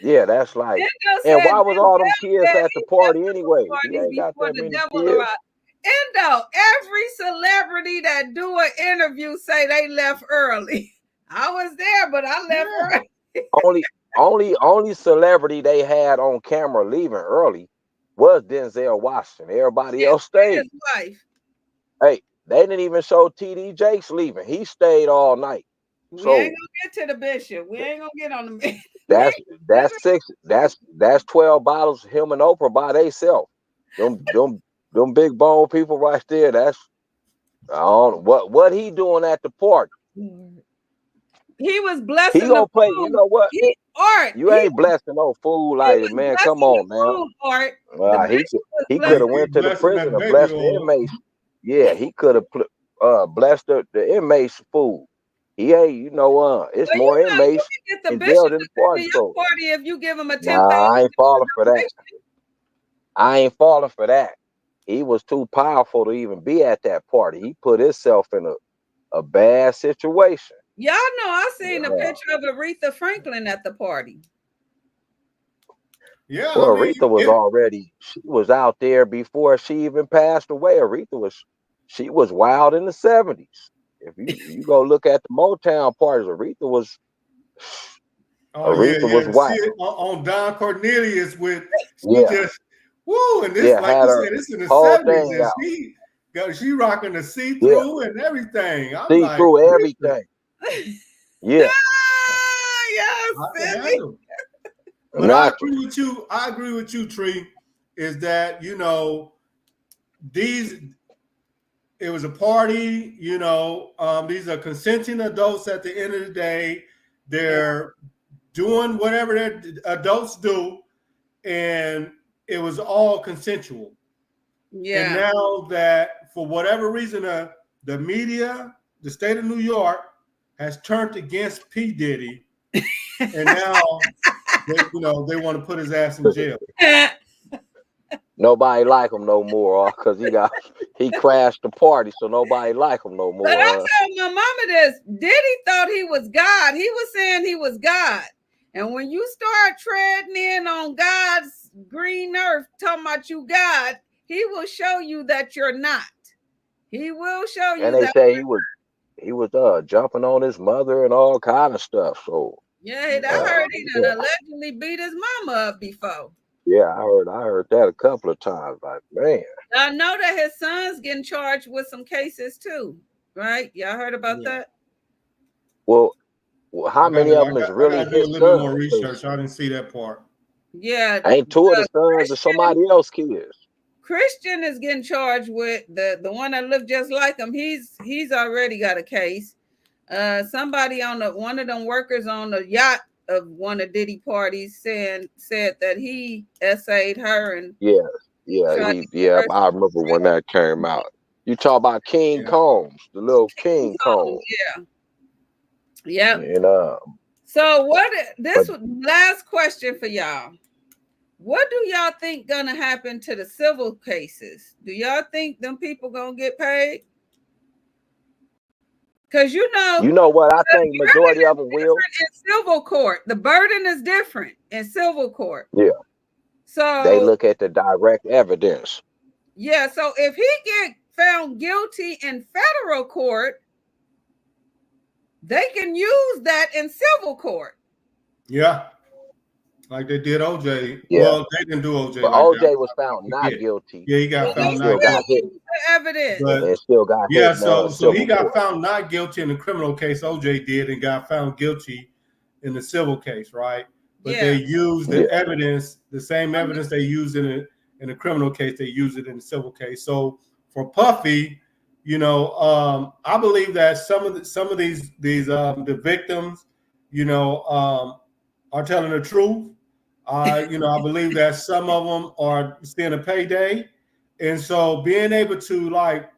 Yeah, that's like, and why was all them kids at the party anyway? He ain't got that many kids. Endo, every celebrity that do an interview say they left early. I was there, but I left early. only celebrity they had on camera leaving early was Denzel Washington. Everybody else stayed. His wife. Hey, they didn't even show TD Jakes leaving. He stayed all night. We ain't gonna get to the bishop. We ain't gonna get on the that's 12 bottles of him and Oprah by themselves. Them big bone people right there. That's I don't know what he doing at the party. He was blessing. He gonna play. You know what? Art. You ain't blessing no food like it, man. Come on, man. He could have went to the prison and blessed the inmates. Yeah, he could have blessed the inmates' food. He ain't, it's more inmates in jail than the party. If you give him a 10,000. Nah, I ain't falling for that. I ain't falling for that. He was too powerful to even be at that party. He put himself in a bad situation. Y'all know I seen a picture of Aretha Franklin at the party. Yeah, well, Aretha was she was out there before she even passed away. She was wild in the 70s. If you go look at the Motown parties, Aretha was wild. On Don Cornelius with just and this like you said, it's in the 70s, and she rocking the see-through and everything. See-through everything. Yeah. But I agree with you. I agree with you, Tree. Is that it was a party. These are consenting adults. At the end of the day, they're doing whatever adults do, and it was all consensual. Yeah. And now that for whatever reason, the media, the state of New York, has turned against P. Diddy, and now they want to put his ass in jail. Nobody like him no more, because he crashed the party, so nobody like him no more. But I told my mama this. Diddy thought he was God. He was saying he was God. And when you start treading in on God's green earth, talking about you God, he will show you that you're not. He will show you. And they say he was jumping on his mother and all kind of stuff. So yeah, I heard he done allegedly beat his mama up before. Yeah, I heard that a couple of times. Like, man. I know that his son's getting charged with some cases too, right? Y'all heard about that? Well, how many of them is really his son? A little bit more research. I didn't see that part. Yeah, ain't two of the sons of somebody else's kids. Christian is getting charged with the one that looked just like him. He's already got a case. Somebody one of them workers on the yacht of one of Diddy parties said that he essayed her and I remember when that came out. You talk about King Combs, the little King Combs. Yeah. So last question for y'all. What do y'all think gonna happen to the civil cases? Do y'all think them people gonna get paid? Because you know what, I think majority of them will. In civil court, the burden is different in civil court. Yeah. So They look at the direct evidence. yeah, so if he get found guilty in federal court, they can use that in civil court. Yeah. Like they did OJ. Yeah. Well, they didn't do OJ But like that. OJ was found not guilty. Yeah, he got And he found still not got guilty. hit. The evidence. But And still got hit yeah, in so he civil got court. found not guilty in the criminal case OJ did, and got found guilty in the civil case, right? But they used the evidence, the same evidence they used in the criminal case, they used it in the civil case. So for Puffy, you know, I believe that some of these the victims, you know, are telling the truth. You know, I believe that some of them are seeing a payday, and so being able to, like,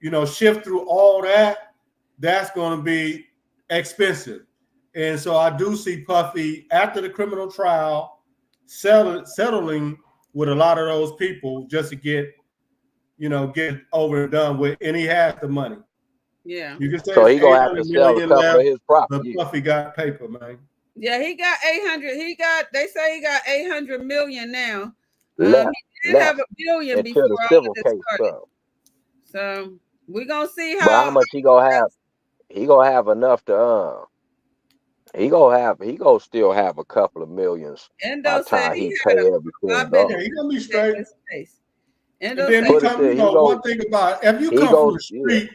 you know, shift through all that, that's going to be expensive. And so I do see Puffy after the criminal trial settling with a lot of those people just to get, you know, get over and done with, and he has the money. Yeah. You can say So it's he gonna have to 800 sell a million couple left, of his property. but Puffy got paper, man. Yeah, he got 800. They say he got 800 million now. Left, He did have $1 billion until before the all civil of this case started. comes. So we're gonna see But how how much he gonna have? He gonna have enough to he gonna still have a couple of millions by Endo the said time he he had pay a everything I up. bet Yeah, he gonna be in straight. his face. And Endo then said he come, you know, one thing about if you he come goes- from the street,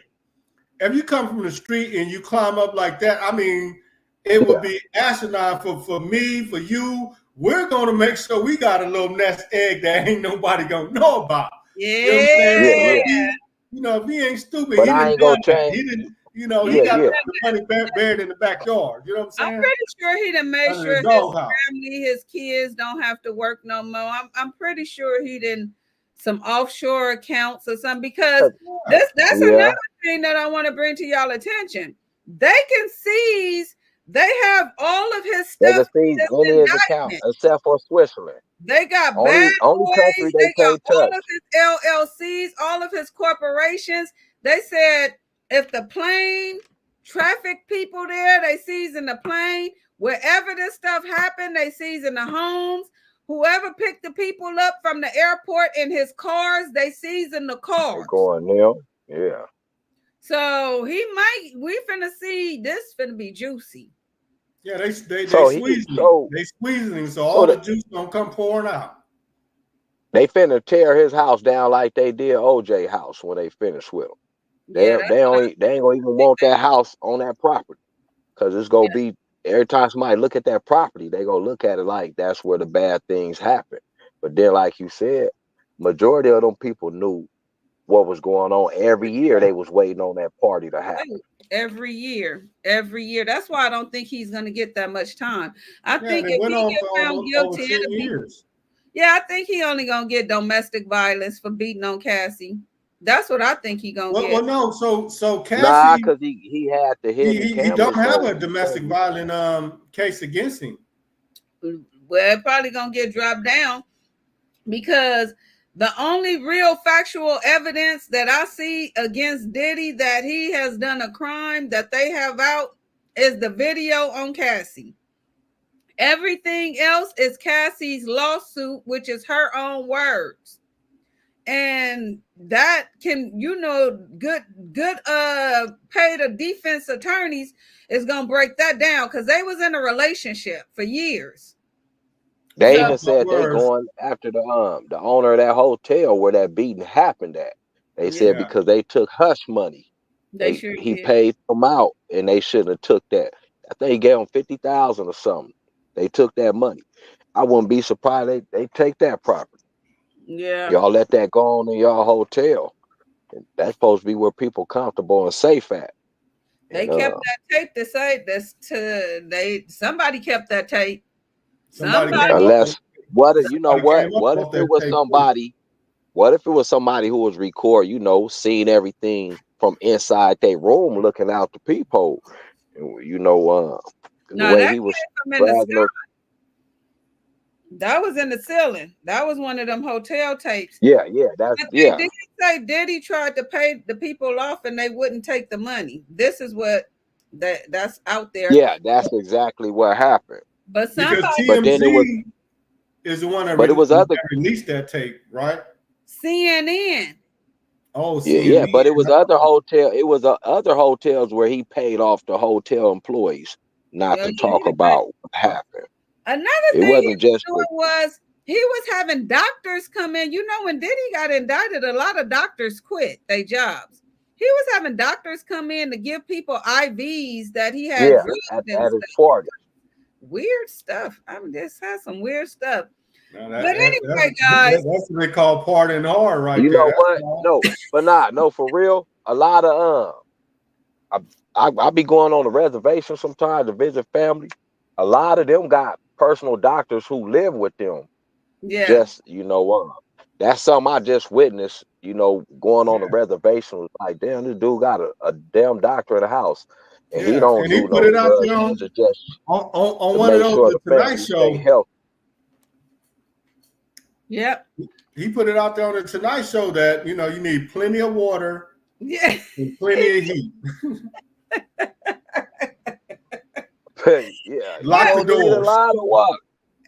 if you come from the street and you climb up like that, I mean, it would be asinine for me, for you. We're gonna make sure we got a little nest egg that ain't nobody gonna know about. Yeah. You know what I'm saying? So Yeah. if he, you know, if he ain't stupid, But he I didn't ain't gonna done that. change. He didn't, you know, He he got Yeah. the money buried in the backyard. You know what I'm saying? I'm pretty sure he done made Under sure the his doghouse. family, his kids don't have to work no more. I'm pretty sure he didn't some offshore accounts or something, because that's another thing that I want to bring to y'all attention. They can seize, they have all of his They stuff can in seize this any of his indictment. accounts except for Switzerland. They got Only bad boys, country they got can't all touch. of his LLCs, all of his corporations. They said if the plane traffic people there, they seize in the plane. Wherever this stuff happened, they seize in the homes. Whoever picked the people up from the airport in his cars, they seize in the cars. They going there. Yeah. So we finna see this finna be juicy. Yeah, they squeezing so him. They squeezing him, so all the juice gonna come pouring out. They finna tear his house down like they did OJ house when they finished with him. They ain't gonna even want that house on that property, because it's gonna be every time somebody look at that property, they gonna look at it like that's where the bad things happen. But then, like you said, majority of them people knew what was going on. Every year they was waiting on that party to happen. Every year. That's why I don't think he's going to get that much time. I think if he get found guilty, it'll be, I think he only going to get domestic violence for beating on Cassie. That's what I think he going to get. Well, no, so Cassie, nah, because he had to hit. He don't have a domestic violence case against him. Well, probably going to get dropped down, because the only real factual evidence that I see against Diddy that he has done a crime that they have out is the video on Cassie. Everything else is Cassie's lawsuit, which is her own words. And that can, good paid defense attorneys is going to break that down, because they was in a relationship for years. They even said they going after the owner of that hotel where that beating happened at. They said because they took hush money. He paid them out, and they shouldn't have took that. I think he gave them $50,000 or something. They took that money. I wouldn't be surprised they take that property. Yeah. Y'all let that go on in y'all hotel. And that's supposed to be where people comfortable and safe at. They kept that tape to say this somebody kept that tape. Unless what if it was somebody? What if it was somebody who was recording, seeing everything from inside their room, looking out the peephole? The way he was bragging. That was in the ceiling. That was one of them hotel tapes. Yeah, Did he say Diddy tried to pay the people off and they wouldn't take the money? This is what that's out there. Yeah, that's exactly what happened. But somebody, TMZ, is the one that, But it was other. released that tape, right? CNN. Oh, Yeah, CNN. but it was other hotel. It was other hotels where he paid off the hotel employees not to talk about what happened. Another It thing wasn't just he was he was having doctors come in. You know, when Diddy got indicted, a lot of doctors quit their jobs. He was having doctors come in to give people IVs that he had at his party. Weird stuff. I mean, this has some weird stuff. No, but anyway, guys, that's what they call partying hard, right you there. Know what? No, but no, for real. A lot of I be going on the reservation sometimes to visit family. A lot of them got personal doctors who live with them. Yeah. Just that's something I just witnessed. Going on the reservation was like, damn, this dude got a damn doctor in the house, and he don't and do he no put it out drug there usage, just on to one of make those sure the the Tonight family Show. stay healthy. Yep. He put it out there on the Tonight Show that you need plenty of water, and plenty of heat. Yeah, lock the doors. A lot of water.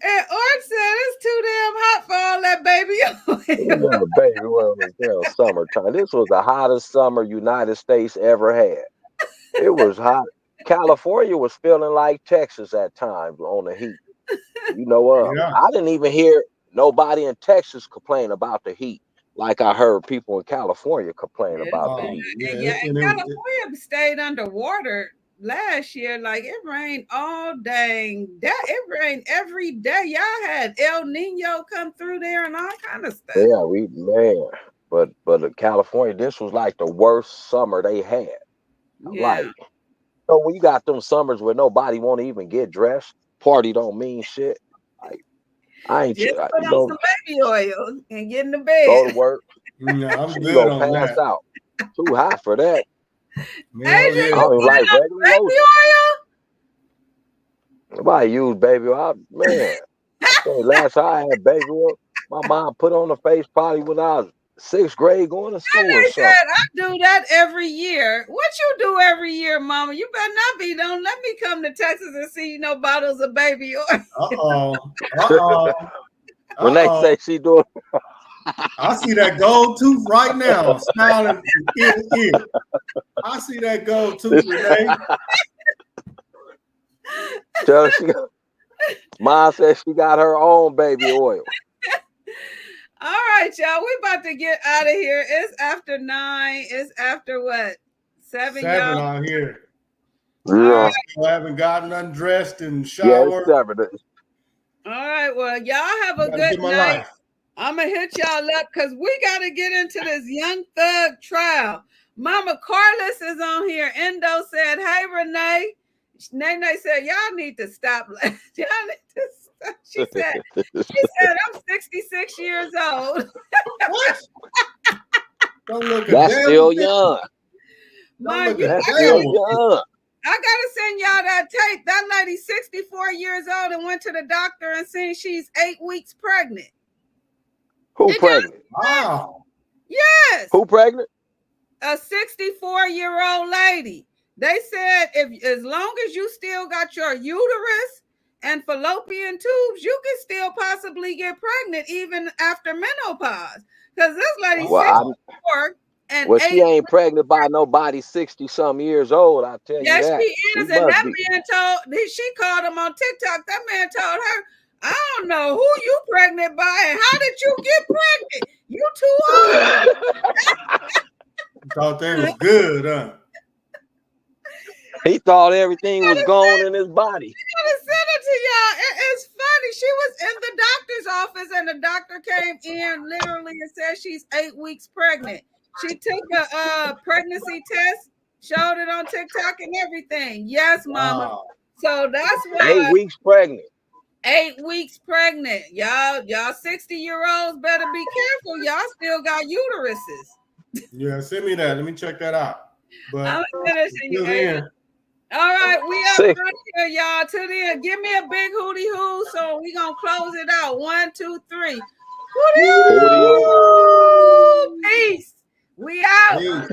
And Art said it's too damn hot for all that baby oil. Baby oil was summertime. This was the hottest summer United States ever had. It was hot. California was feeling like Texas at times on the heat. I didn't even hear nobody in Texas complain about the heat like I heard people in California complain about the heat. And California stayed underwater last year. Like it rained all dang day. It rained every day. Y'all had El Nino come through there and all kind of stuff. Yeah, but California, this was like the worst summer they had. Like, so when you got them summers where nobody won't even get dressed, party don't mean shit. Like, I ain't just put on some baby oil and get in the bed. Go to work. Yeah, I'm she good gonna on pass that. out. Too hot for that. Adrian, I don't even like regular baby oil. Nobody use baby oil. Man, last time I had baby oil, my mom put on the face probably when I was 6th grade going to school or something. I do that every year. What you do every year, Mama? You better not be. Don't let me come to Texas and see no bottles of baby oil. When they say she doing, I see that gold tooth right now, smiling ear to ear. I see that gold tooth, Renee. Mom says she got her own baby oil. All right, y'all. We about to get out of here. It's after 9. It's after what? 7 y'all? out here. Yeah. I haven't gotten undressed and showered. Yeah, it's 7. All right. Well, y'all have a good night. I'm going to hit y'all up because we got to get into this Young Thug trial. Mama Carlos is on here. Endo said, hey, Renee. Nene said, y'all need to stop. Y'all need to stop. She said, I'm 66 years old. What? Don't look That's still young. That's still young. I gotta send y'all that tape. That lady's 64 years old and went to the doctor and seen she's 8 weeks pregnant. Who pregnant? Wow. Yes. Who pregnant? A 64-year-old lady. They said as long as you still got your uterus and fallopian tubes, you can still possibly get pregnant even after menopause. Because this lady's 64 and she ain't pregnant by nobody 60-some years old. I tell you that. Yes, she is. And that man she called him on TikTok. That man told her, I don't know who you pregnant by and how did you get pregnant? You too old. Thought they was good, huh? He thought everything was gone in his body. I'm gonna send it to y'all. It's funny. She was in the doctor's office and the doctor came in literally and said she's 8 weeks pregnant. She took a pregnancy test, showed it on TikTok and everything. Yes, Mama. Wow. So that's why 8 weeks pregnant. 8 weeks pregnant. Y'all 60-year-olds better be careful. Y'all still got uteruses. Yeah, send me that. Let me check that out. But I'm finishing you. All right, we up front here, y'all. To the end. Give me a big hootie hoo. So we gonna close it out. 1, 2, 3. Hootie hoo. Peace. We out. Peace.